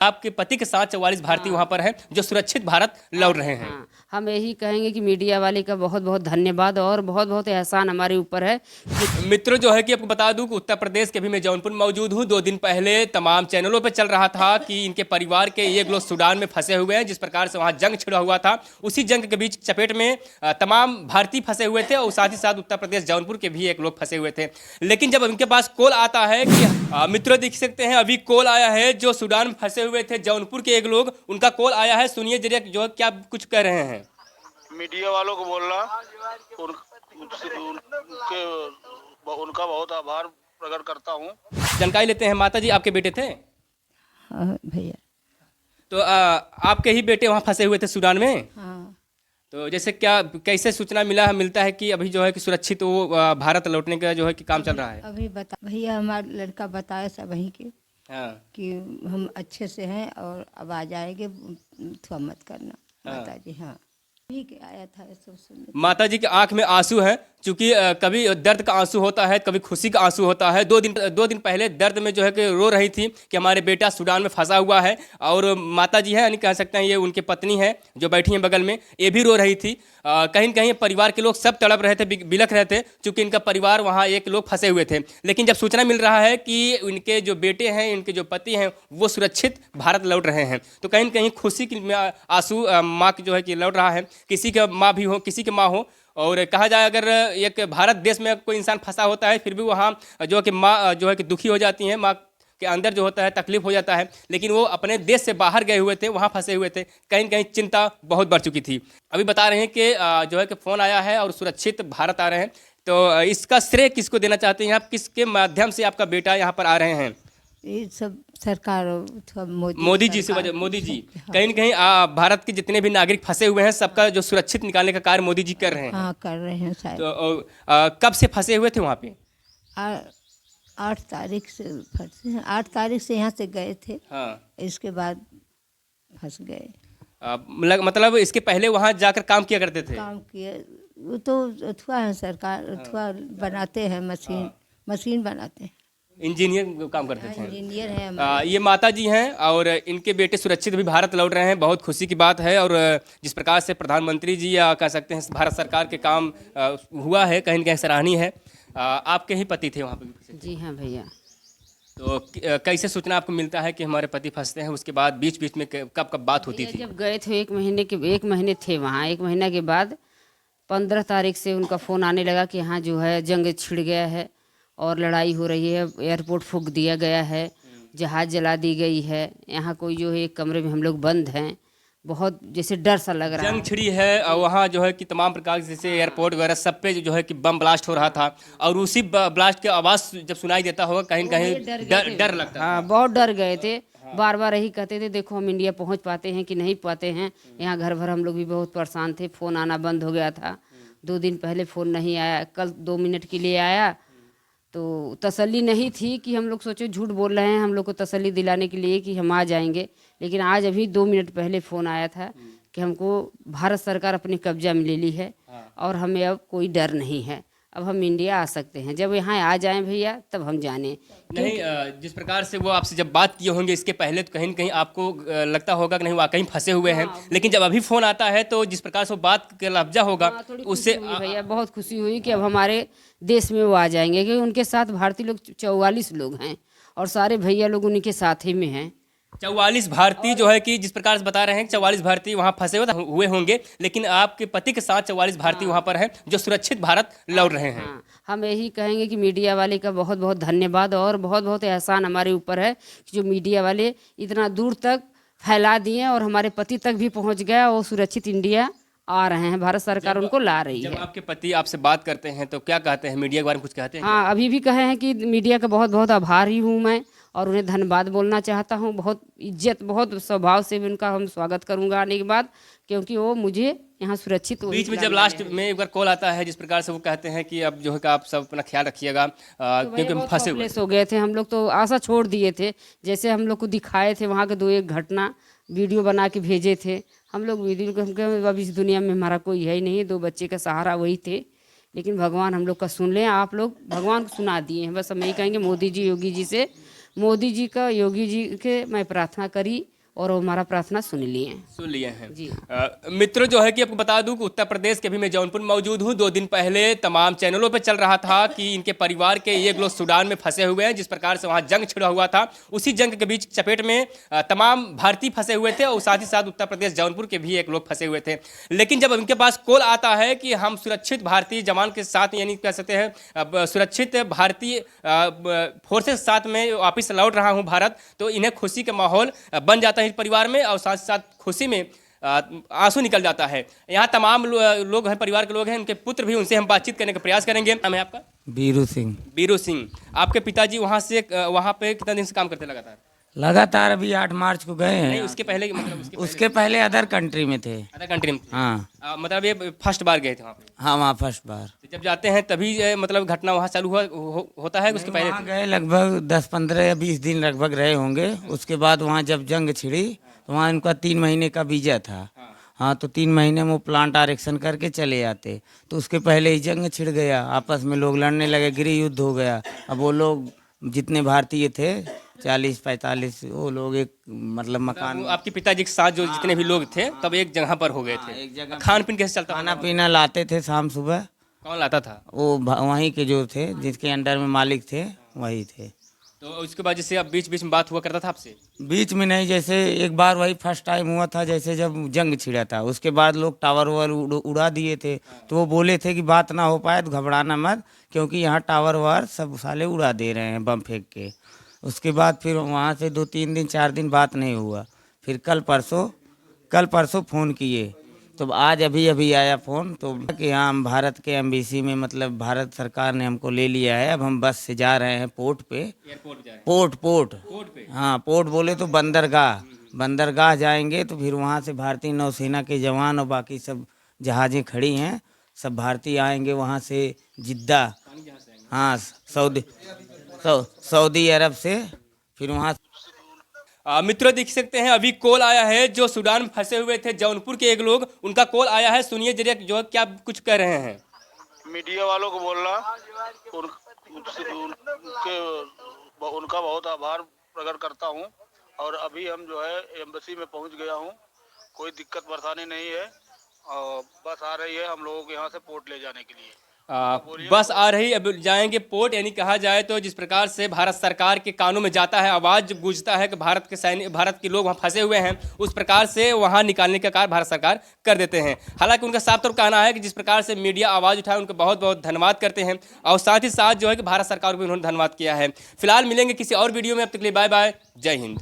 आपके पति के साथ 44 भारतीय वहाँ पर हैं जो सुरक्षित भारत लौट रहे हैं। हाँ, हम यही कहेंगे कि मीडिया वाले का बहुत बहुत धन्यवाद और बहुत बहुत एहसान हमारे ऊपर है। मित्रों, जो है कि आपको बता दूं कि उत्तर प्रदेश के भी मैं जौनपुर मौजूद हूं। 2 दिन पहले तमाम चैनलों पर चल रहा था कि इनके परिवार के एक लोग सूडान में फंसे हुए हैं, जिस प्रकार से वहां जंग छिड़ा हुआ था। उसी जंग के बीच चपेट में तमाम भारतीय फंसे हुए थे और साथ ही साथ उत्तर प्रदेश जौनपुर के भी एक लोग फंसे हुए थे। लेकिन जब इनके पास कॉल आता है कि मित्रों देख सकते हैं, अभी कॉल आया है जो सूडान में फंसे हुए थे जौनपुर के एक लोग, उनका कॉल आया है। सुनिए जरा जो क्या कुछ कह रहे हैं। मीडिया वालों को बोलना उनका बहुत आभार प्रकट करता हूँ। जानकारी लेते हैं। माता जी, आपके बेटे थे? हाँ भैया। तो आपके ही बेटे वहाँ फंसे हुए थे सूडान में? हाँ। तो जैसे कैसे सूचना मिलता है कि अभी जो है कि सुरक्षित वो भारत लौटने का जो है कि काम चल रहा है? अभी बता भैया, हमारा लड़का बताया सब वहीं के हाँ। कि हम अच्छे से हैं और अब आ जाएंगे, थोड़ा मत करना। हाँ। माता जी हाँ ठीक है, आया था ये सब सुनने। माता जी की आंख में आंसू है, क्योंकि कभी दर्द का आंसू होता है, कभी खुशी का आंसू होता है। 2 दिन पहले दर्द में जो है कि रो रही थी कि हमारे बेटा सूडान में फंसा हुआ है। और माता जी है, यानी कह सकते हैं ये उनकी पत्नी है जो बैठी हैं बगल में, ये भी रो रही थी। कहीं न कहीं परिवार के लोग सब तड़प रहे थे, बिलख रहे थे, क्योंकि इनका परिवार वहाँ एक लोग फंसे हुए थे। लेकिन जब सूचना मिल रहा है कि इनके जो बेटे हैं, इनके जो पति हैं, वो सुरक्षित भारत लौट रहे हैं, तो कहीं न कहीं खुशी की आंसू माँ की जो है कि लौट रहा है। किसी का माँ भी हो, किसी की माँ हो, और कहा जाए अगर एक भारत देश में कोई इंसान फंसा होता है, फिर भी वहाँ जो है कि माँ जो है कि दुखी हो जाती हैं, माँ के अंदर जो होता है तकलीफ हो जाता है। लेकिन वो अपने देश से बाहर गए हुए थे, वहाँ फंसे हुए थे, कहीं न कहीं चिंता बहुत बढ़ चुकी थी। अभी बता रहे हैं कि जो है कि फ़ोन आया है और सुरक्षित भारत आ रहे हैं। तो इसका श्रेय किसको देना चाहते हैं आप? किसके माध्यम से आपका बेटा यहाँ पर आ रहे हैं? ये सब सरकार, मोदी जी से वजह, मोदी जी कहीं न कहीं भारत के जितने भी नागरिक फंसे हुए हैं, सबका जो सुरक्षित निकालने का कार्य मोदी जी कर रहे हैं। हाँ कर रहे हैं शायद। तो कब से फंसे हुए थे वहाँ पे? 8 तारीख से फंसे हैं। 8 तारीख से यहाँ से गए थे। हाँ। इसके बाद फंस गए। मतलब इसके पहले वहाँ जाकर काम किया करते थे? काम किए, वो तो अथवा है सरकार, अथवा बनाते हैं, मशीन बनाते हैं। इंजीनियर काम करते थे। इंजीनियर है। ये माता जी हैं और इनके बेटे सुरक्षित भी भारत लौट रहे हैं। बहुत खुशी की बात है। और जिस प्रकार से प्रधानमंत्री जी या कह सकते हैं भारत सरकार के काम हुआ है, कहीं न कहीं सराहनीय है। आपके ही पति थे वहाँ पे? जी हाँ भैया। तो कैसे सूचना आपको मिलता है कि हमारे पति फंसते हैं? उसके बाद बीच बीच में कब कब बात होती थी? जब गए थे 1 महीने थे वहाँ। 1 महीना के बाद 15 तारीख से उनका फ़ोन आने लगा कि यहाँ जो है जंग छिड़ गया है और लड़ाई हो रही है, एयरपोर्ट फूंक दिया गया है, जहाज़ जला दी गई है, यहाँ कोई जो है एक कमरे में हम लोग बंद हैं। बहुत जैसे डर सा लग रहा है। जंग छिड़ी है और वहाँ जो है कि तमाम प्रकार जैसे एयरपोर्ट वगैरह सब पे जो है कि बम ब्लास्ट हो रहा था, और उसी ब्लास्ट की आवाज़ जब सुनाई देता होगा, कहीं न कहीं डर लगता है। हाँ, बहुत डर गए थे। बार बार यही कहते थे, देखो हम इंडिया पहुंच पाते हैं कि नहीं पाते हैं। यहाँ घर भर हम लोग भी बहुत परेशान थे। फ़ोन आना बंद हो गया था। 2 दिन पहले फ़ोन नहीं आया, कल 2 मिनट के लिए आया। तो तसल्ली नहीं थी कि हम लोग सोचे झूठ बोल रहे हैं, हम लोग को तसल्ली दिलाने के लिए कि हम आ जाएंगे। लेकिन आज अभी 2 मिनट पहले फ़ोन आया था कि हमको भारत सरकार अपने कब्जा में ले ली है और हमें अब कोई डर नहीं है, अब हम इंडिया आ सकते हैं। जब यहाँ आ जाएं भैया तब हम जाने। नहीं, जिस प्रकार से वो आपसे जब बात किए होंगे इसके पहले, तो कहीं न कहीं आपको लगता होगा कि नहीं वाकई फंसे हुए हैं। लेकिन जब अभी फ़ोन आता है तो जिस प्रकार से वो बात का लफ्जा होगा, उससे भैया बहुत खुशी हुई कि अब हमारे देश में वो आ जाएंगे। क्योंकि उनके साथ भारतीय लोग 44 लोग हैं और सारे भैया लोग उन्हीं के साथ ही में हैं। 44 भारतीय जो है कि जिस प्रकार से बता रहे हैं 44 भारतीय वहाँ फंसे हुए होंगे, लेकिन आपके पति के साथ 44 भारतीय वहाँ पर हैं जो सुरक्षित भारत लौट रहे हैं। हाँ, हम यही कहेंगे कि मीडिया वाले का बहुत बहुत धन्यवाद और बहुत बहुत एहसान हमारे ऊपर है कि जो मीडिया वाले इतना दूर तक फैला दिए और हमारे पति तक भी पहुँच गया और सुरक्षित इंडिया आ रहे हैं। भारत सरकार उनको ला रही है। जब आपके पति आपसे बात करते हैं तो क्या कहते हैं? मीडिया के बारे में कुछ कहते हैं? हाँ, अभी भी कहे हैं कि मीडिया का बहुत बहुत आभारी हूँ मैं और उन्हें धन्यवाद बोलना चाहता हूँ। बहुत इज्जत, बहुत स्वभाव से भी उनका हम स्वागत करूँगा आने के बाद, क्योंकि वो मुझे यहाँ सुरक्षित। बीच में जब लास्ट में एक बार कॉल आता है, जिस प्रकार से वो कहते हैं कि अब जो है कि आप सब अपना ख्याल रखिएगा, क्योंकि हम फंसे हुए हो गए थे। हम लोग तो आशा छोड़ दिए थे। जैसे हम लोग को दिखाए थे वहाँ के 2-1 घटना वीडियो बना के भेजे थे हम लोग। वीडियो को हम अब इस दुनिया में हमारा कोई है ही नहीं, 2 बच्चे का सहारा वही थे। लेकिन भगवान हम लोग का सुन लें, आप लोग भगवान को सुना दिए हैं। बस हम यही कहेंगे मोदी जी, योगी जी से, मोदी जी का, योगी जी के मैं प्रार्थना करी और वो हमारा प्रार्थना सुन लिए। सुन लिए हैं जी। मित्रों, जो है कि आपको बता दूं कि उत्तर प्रदेश के भी मैं जौनपुर मौजूद हूं। 2 दिन पहले तमाम चैनलों पर चल रहा था कि इनके परिवार के ये लोग सूडान में फंसे हुए हैं, जिस प्रकार से वहां जंग छिड़ा हुआ था। उसी जंग के बीच चपेट में तमाम भारतीय फंसे हुए थे और साथ ही साथ उत्तर प्रदेश जौनपुर के भी एक लोग फंसे हुए थे। लेकिन जब उनके पास कॉल आता है कि हम सुरक्षित भारतीय जवान के साथ, यानी कह सकते हैं सुरक्षित भारतीय फोर्सेस के साथ में वापिस लौट रहा हूं भारत, तो इन्हें खुशी का माहौल बन जाता है इस परिवार में और साथ साथ खुशी में आंसू निकल जाता है। यहाँ तमाम लोग हैं, परिवार के लोग हैं, उनके पुत्र भी, उनसे हम बातचीत करने का प्रयास करेंगे। नाम है आपका? बीरू सिंह। बीरू सिंह, आपके पिताजी वहाँ पे कितना दिन से काम करते लगातार? लगातार अभी 8 मार्च को गए नहीं, हैं। उसके पहले मतलब उसके पहले अदर कंट्री में थे। अदर कंट्री में थे। हाँ मतलब ये फर्स्ट बार गए थे वहाँ पे? हाँ, वहाँ फर्स्ट बार। तो जब जाते हैं तभी मतलब घटना वहाँ चालू होता है, उसके पहले वहाँ गए लगभग 10-15 या 20 दिन लगभग रहे होंगे। उसके बाद वहाँ जब जंग छिड़ी तो वहाँ इनका 3 महीने का वीजा था। हाँ, तो 3 महीने में वो प्लांट आरक्षण करके चले आते। तो उसके पहले ही जंग छिड़ गया, आपस में लोग लड़ने लगे, गृह युद्ध हो गया। अब वो लोग जितने भारतीय थे 40-45, वो लोग एक मतलब मकान, वो आपके पिताजी के साथ जो जितने भी लोग थे तब एक जगह पर हो गए थे। एक जगह खान पीन कैसे चलता? खाना पीना लाते थे शाम सुबह। कौन लाता था? वो वहीं के जो थे, जिसके अंडर में मालिक थे, वही थे। तो उसके बाद जैसे अब बीच बीच में बात हुआ करता था आपसे? बीच में नहीं, जैसे एक बार वही फर्स्ट टाइम हुआ था, जैसे जब जंग छिड़ा था। उसके बाद लोग टावर वावर उड़ा दिए थे। तो वो बोले थे कि बात ना हो पाए तो घबराना मत, क्योंकि यहाँ टावर वावर सब साले उड़ा दे रहे हैं बम फेंक के। उसके बाद फिर वहाँ से 2-3 दिन 4 दिन बात नहीं हुआ। फिर कल परसों फ़ोन किए, तो आज अभी आया फ़ोन, तो कि हाँ हम भारत के एम्बेसी में, मतलब भारत सरकार ने हमको ले लिया है। अब हम बस से जा रहे हैं पोर्ट पे। एयरपोर्ट जाए? पोर्ट पे? हाँ, पोर्ट बोले तो बंदरगाह जाएंगे। तो फिर वहाँ से भारतीय नौसेना के जवान और बाकी सब जहाज़ें खड़ी हैं, सब भारतीय आएंगे वहाँ से जिद्दा, हाँ सऊदी अरब से, फिर वहाँ। मित्रों, देख सकते हैं अभी कॉल आया है जो सूडान में फंसे हुए थे जौनपुर के एक लोग, उनका कॉल आया है। सुनिए जरा जो क्या कुछ कह रहे हैं। मीडिया वालों को बोलना उनका बहुत आभार प्रकट करता हूं। और अभी हम जो है एम्बेसी में पहुंच गया हूं, कोई दिक्कत परेशानी नहीं है। और बस आ रही है हम लोगों को यहाँ से पोर्ट ले जाने के लिए। बस आ रही, अब जाएंगे पोर्ट। यानी कहा जाए तो जिस प्रकार से भारत सरकार के कानों में जाता है, आवाज़ गूंजता है कि भारत के लोग वहाँ फंसे हुए हैं, उस प्रकार से वहाँ निकालने का कार्य भारत सरकार कर देते हैं। हालांकि उनका साफ तौर कहना है कि जिस प्रकार से मीडिया आवाज़ उठाए उनको बहुत बहुत धन्यवाद करते हैं और साथ ही साथ जो है कि भारत सरकार को भी उन्होंने धन्यवाद किया है। फिलहाल मिलेंगे किसी और वीडियो में, अब तक के लिए बाय बाय, जय हिंद।